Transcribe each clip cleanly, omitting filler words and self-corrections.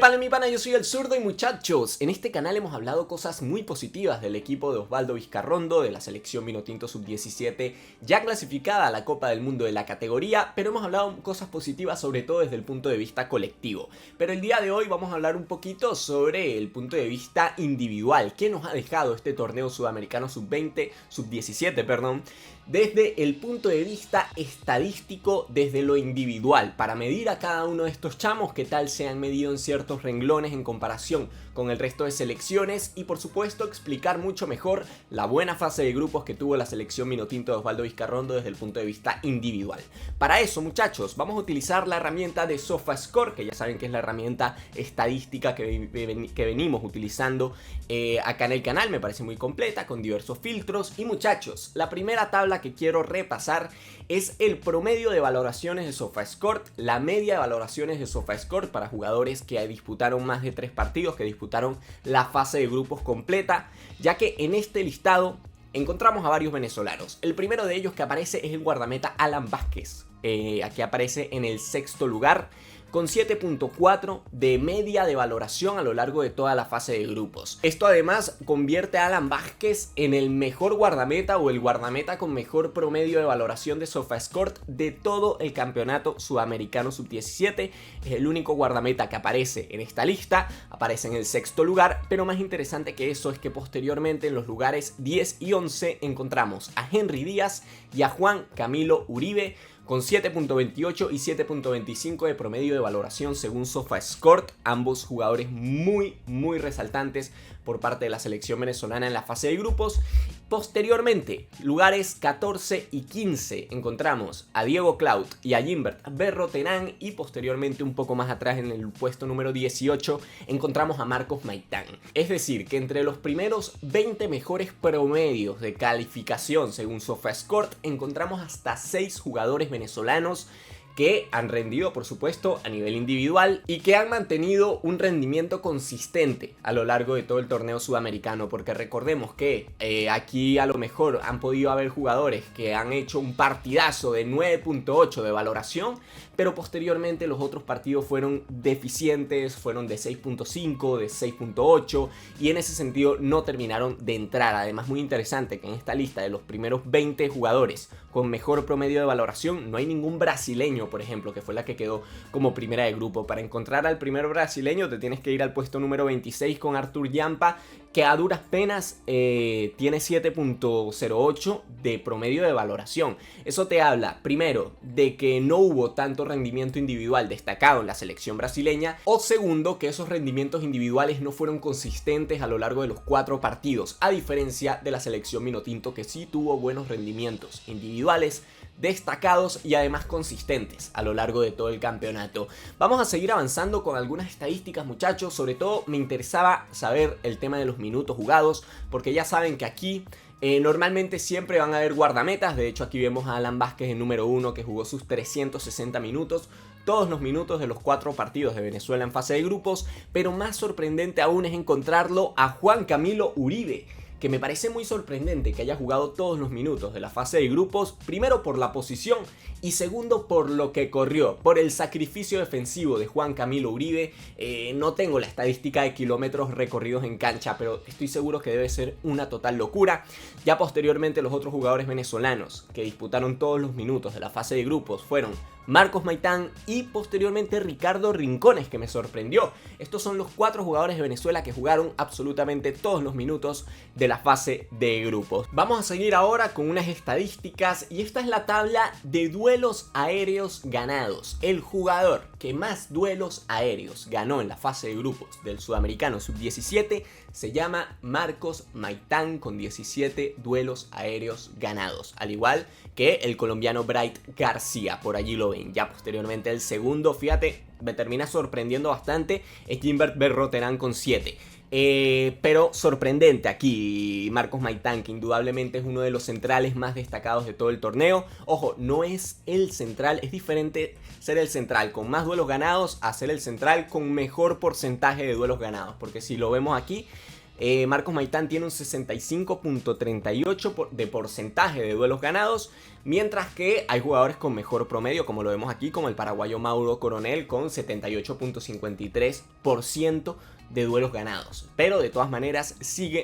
pasa mi pana? Yo soy el Zurdo y muchachos, en este canal hemos hablado cosas muy positivas del equipo de Osvaldo Vizcarrondo, de la selección Vinotinto Sub-17, ya clasificada a la Copa del Mundo de la categoría, pero hemos hablado cosas positivas sobre todo desde el punto de vista colectivo. Pero el día de hoy vamos a hablar un poquito sobre el punto de vista individual, qué nos ha dejado este torneo sudamericano Sub-20, Sub-17, perdón, desde el punto de vista estadístico, desde lo individual, para medir a cada uno de estos chamos qué tal se han medido en ciertos renglones en comparación con el resto de selecciones y por supuesto explicar mucho mejor la buena fase de grupos que tuvo la selección Vinotinto de Osvaldo Vizcarrondo desde el punto de vista individual. Para eso, muchachos, vamos a utilizar la herramienta de SofaScore, que ya saben que es la herramienta estadística que venimos utilizando acá en el canal. Me parece muy completa, con diversos filtros. Y muchachos, la primera tabla que quiero repasar es el promedio de valoraciones de SofaScore, la media de valoraciones de SofaScore para jugadores que disputaron más de 3 partidos, que disputaron la fase de grupos completa, ya que en este listado encontramos a varios venezolanos. El primero de ellos que aparece es el guardameta Alan Vázquez, aquí aparece en el 6º lugar, con 7.4 de media de valoración a lo largo de toda la fase de grupos. Esto además convierte a Alan Vázquez en el mejor guardameta o el guardameta con mejor promedio de valoración de SofaScore de todo el campeonato sudamericano sub-17. Es el único guardameta que aparece en esta lista, aparece en el 6º lugar, pero más interesante que eso es que posteriormente en los lugares 10 y 11 encontramos a Henry Díaz y a Juan Camilo Uribe, con 7.28 y 7.25 de promedio de valoración según SofaScore, ambos jugadores muy resaltantes por parte de la selección venezolana en la fase de grupos. Posteriormente, lugares 14 y 15 encontramos a Diego Clout y a Gimbert Berroterán, y posteriormente un poco más atrás en el puesto número 18 encontramos a Marcos Maitán. Es decir, que entre los primeros 20 mejores promedios de calificación según SofaScore encontramos hasta 6 jugadores venezolanos que han rendido, por supuesto, a nivel individual y que han mantenido un rendimiento consistente a lo largo de todo el torneo sudamericano, porque recordemos que aquí a lo mejor han podido haber jugadores que han hecho un partidazo de 9.8 de valoración, pero posteriormente los otros partidos fueron deficientes, fueron de 6.5, de 6.8, y en ese sentido no terminaron de entrar. Además, muy interesante que en esta lista de los primeros 20 jugadores con mejor promedio de valoración no hay ningún brasileño, por ejemplo, que fue la que quedó como primera de grupo. Para encontrar al primer brasileño te tienes que ir al puesto número 26 con Arthur Yampa, que a duras penas tiene 7.08 de promedio de valoración. Eso te habla, primero, de que no hubo tanto rendimiento individual destacado en la selección brasileña, o segundo, que esos rendimientos individuales no fueron consistentes a lo largo de los 4 partidos, a diferencia de la selección Vinotinto, que sí tuvo buenos rendimientos individuales destacados y además consistentes a lo largo de todo el campeonato. Vamos a seguir avanzando con algunas estadísticas, muchachos. Sobre todo me interesaba saber el tema de los minutos jugados, porque ya saben que aquí normalmente siempre van a haber guardametas. De hecho, aquí vemos a Alan Vázquez en número 1, que jugó sus 360 minutos, todos los minutos de los 4 partidos de Venezuela en fase de grupos. Pero más sorprendente aún es encontrarlo a Juan Camilo Uribe, que me parece muy sorprendente que haya jugado todos los minutos de la fase de grupos, primero por la posición y segundo por lo que corrió, por el sacrificio defensivo de Juan Camilo Uribe. No tengo la estadística de kilómetros recorridos en cancha, pero estoy seguro que debe ser una total locura. Ya posteriormente los otros jugadores venezolanos que disputaron todos los minutos de la fase de grupos fueron Marcos Maitán y posteriormente Ricardo Rincones, que me sorprendió. Estos son los 4 jugadores de Venezuela que jugaron absolutamente todos los minutos de la fase de grupos. Vamos a seguir ahora con unas estadísticas, y esta es la tabla de duelos aéreos ganados. El jugador que más duelos aéreos ganó en la fase de grupos del Sudamericano Sub-17 se llama Marcos Maitán, con 17 duelos aéreos ganados, al igual que el colombiano Bright García, por allí lo ven. Ya posteriormente el segundo, fíjate, me termina sorprendiendo bastante, es Gimbert Berroterán con 7. Pero sorprendente aquí Marcos Maitán, que indudablemente es uno de los centrales más destacados de todo el torneo. Ojo, no es el central, es diferente ser el central con más duelos ganados a ser el central con mejor porcentaje de duelos ganados, porque si lo vemos aquí, Marcos Maitán tiene un 65.38% de porcentaje de duelos ganados, mientras que hay jugadores con mejor promedio, como lo vemos aquí, como el paraguayo Mauro Coronel con 78.53% de duelos ganados. Pero de todas maneras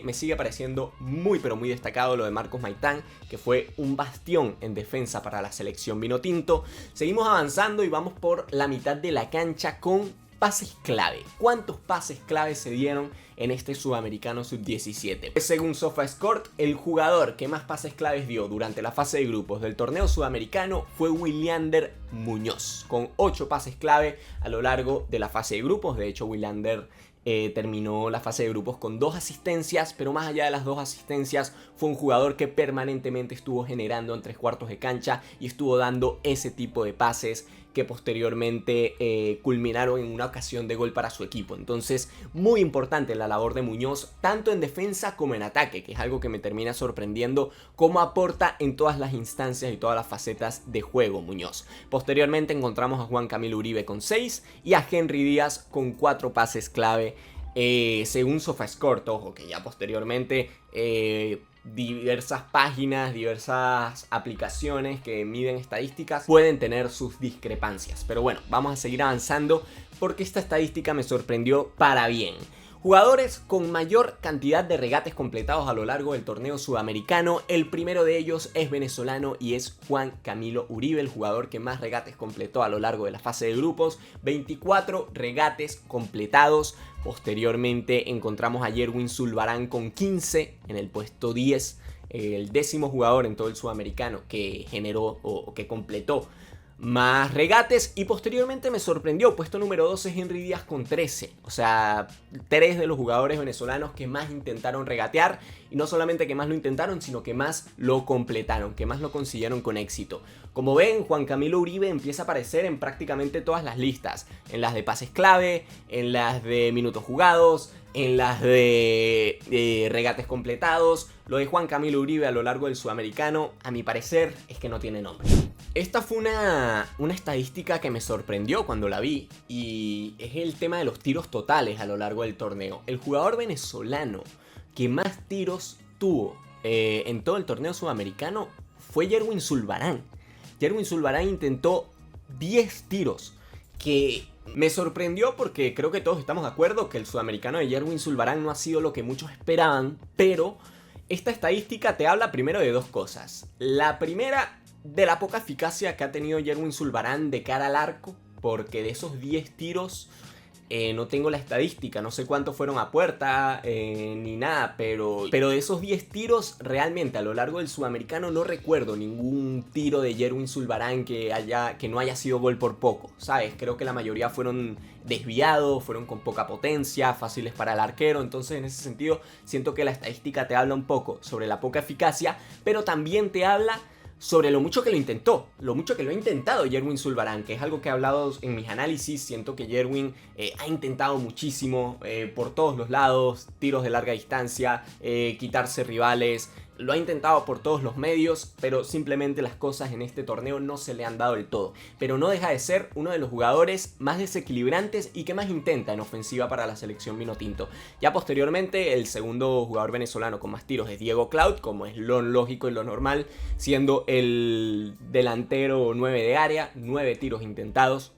me sigue pareciendo muy pero muy destacado lo de Marcos Maitán, que fue un bastión en defensa para la selección vinotinto. Seguimos avanzando y vamos por la mitad de la cancha con pases clave. ¿Cuántos pases clave se dieron en este Sudamericano Sub-17? Según SofaScore, el jugador que más pases claves dio durante la fase de grupos del torneo sudamericano fue Wilander Muñoz, con 8 pases clave a lo largo de la fase de grupos. De hecho, Wilander terminó la fase de grupos con 2 asistencias, pero más allá de las 2 asistencias fue un jugador que permanentemente estuvo generando en 3/4 de cancha y estuvo dando ese tipo de pases que posteriormente culminaron en una ocasión de gol para su equipo. Entonces, muy importante la labor de Muñoz, tanto en defensa como en ataque, que es algo que me termina sorprendiendo cómo aporta en todas las instancias y todas las facetas de juego Muñoz. Posteriormente encontramos a Juan Camilo Uribe con 6 y a Henry Díaz con 4 pases clave, según SofaScore. Ojo, que ya posteriormente diversas páginas, diversas aplicaciones que miden estadísticas pueden tener sus discrepancias. Pero bueno, vamos a seguir avanzando porque esta estadística me sorprendió para bien. Jugadores con mayor cantidad de regates completados a lo largo del torneo sudamericano. El primero de ellos es venezolano y es Juan Camilo Uribe, el jugador que más regates completó a lo largo de la fase de grupos. 24 regates completados. Posteriormente encontramos a Yerwin Zulbarán con 15 en el puesto 10. El 10º jugador en todo el sudamericano que generó o que completó más regates. Y posteriormente me sorprendió, puesto número 12 es Henry Díaz con 13. O sea, 3 de los jugadores venezolanos que más intentaron regatear. Y no solamente que más lo intentaron, sino que más lo completaron, que más lo consiguieron con éxito. Como ven, Juan Camilo Uribe empieza a aparecer en prácticamente todas las listas. En las de pases clave, en las de minutos jugados, en las de regates completados. Lo de Juan Camilo Uribe a lo largo del sudamericano, a mi parecer, es que no tiene nombre. Esta fue una estadística que me sorprendió cuando la vi, y es el tema de los tiros totales a lo largo del torneo. El jugador venezolano que más tiros tuvo en todo el torneo sudamericano fue Yerwin Zulbarán. Yerwin Zulbarán intentó 10 tiros, que me sorprendió porque creo que todos estamos de acuerdo que el sudamericano de Yerwin Zulbarán no ha sido lo que muchos esperaban, pero esta estadística te habla primero de 2 cosas. La primera, de la poca eficacia que ha tenido Yerwin Zulbarán de cara al arco, porque de esos 10 tiros no tengo la estadística, no sé cuántos fueron a puerta ni nada, pero de esos 10 tiros realmente a lo largo del sudamericano no recuerdo ningún tiro de Yerwin Zulbarán que no haya sido gol por poco, ¿sabes? Creo que la mayoría fueron desviados, fueron con poca potencia, fáciles para el arquero. Entonces, en ese sentido, siento que la estadística te habla un poco sobre la poca eficacia, pero también te habla sobre lo mucho que lo intentó, lo mucho que lo ha intentado Yerwin Zulbarán, que es algo que he hablado en mis análisis. Siento que Yerwin ha intentado muchísimo por todos los lados, tiros de larga distancia, quitarse rivales. Lo ha intentado por todos los medios, pero simplemente las cosas en este torneo no se le han dado del todo. Pero no deja de ser uno de los jugadores más desequilibrantes y que más intenta en ofensiva para la selección vinotinto. Ya posteriormente, el segundo jugador venezolano con más tiros es Diego Cloud, como es lo lógico y lo normal, siendo el delantero 9 de área, 9 tiros intentados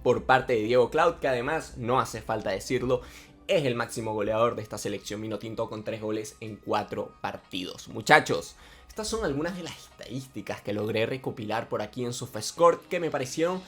por parte de Diego Cloud, que además, no hace falta decirlo, es el máximo goleador de esta selección vinotinto con 3 goles en 4 partidos. Muchachos, estas son algunas de las estadísticas que logré recopilar por aquí en SofaScore que me parecieron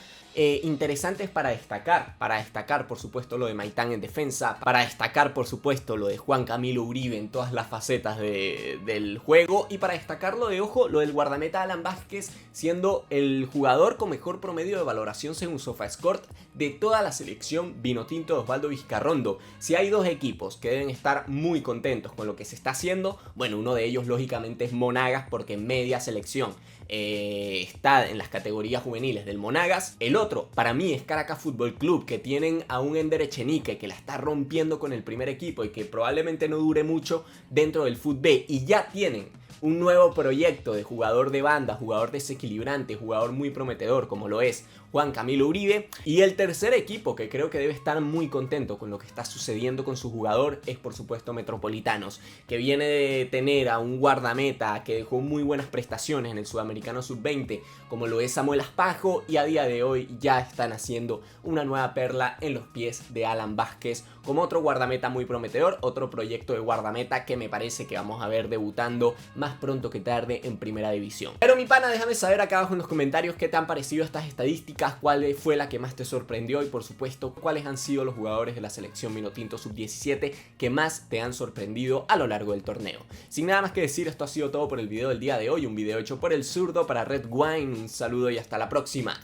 interesantes para destacar. Para destacar, por supuesto, lo de Maitán en defensa. Para destacar, por supuesto, lo de Juan Camilo Uribe en todas las facetas del juego. Y para destacar lo de, ojo, lo del guardameta Alan Vázquez siendo el jugador con mejor promedio de valoración según SofaScore de toda la selección vinotinto de Osvaldo Vizcarrondo. Si hay 2 equipos que deben estar muy contentos con lo que se está haciendo, bueno, uno de ellos lógicamente es Monagas, porque en media selección está en las categorías juveniles del Monagas. El otro para mí es Caracas Fútbol Club, que tienen a un Ender Echenique que la está rompiendo con el primer equipo y que probablemente no dure mucho dentro del Fut B, y ya tienen un nuevo proyecto de jugador de banda, jugador desequilibrante, jugador muy prometedor como lo es Juan Camilo Uribe. Y el tercer equipo que creo que debe estar muy contento con lo que está sucediendo con su jugador es por supuesto Metropolitanos, que viene de tener a un guardameta que dejó muy buenas prestaciones en el Sudamericano Sub-20 como lo es Samuel Aspajo, y a día de hoy ya están haciendo una nueva perla en los pies de Alan Vázquez como otro guardameta muy prometedor, otro proyecto de guardameta que me parece que vamos a ver debutando más pronto que tarde en primera división. Pero mi pana, déjame saber acá abajo en los comentarios qué te han parecido estas estadísticas, cuál fue la que más te sorprendió y por supuesto cuáles han sido los jugadores de la selección Vinotinto Sub-17 que más te han sorprendido a lo largo del torneo. Sin nada más que decir, esto ha sido todo por el video del día de hoy, un video hecho por el zurdo para Red Wine. Un saludo y hasta la próxima.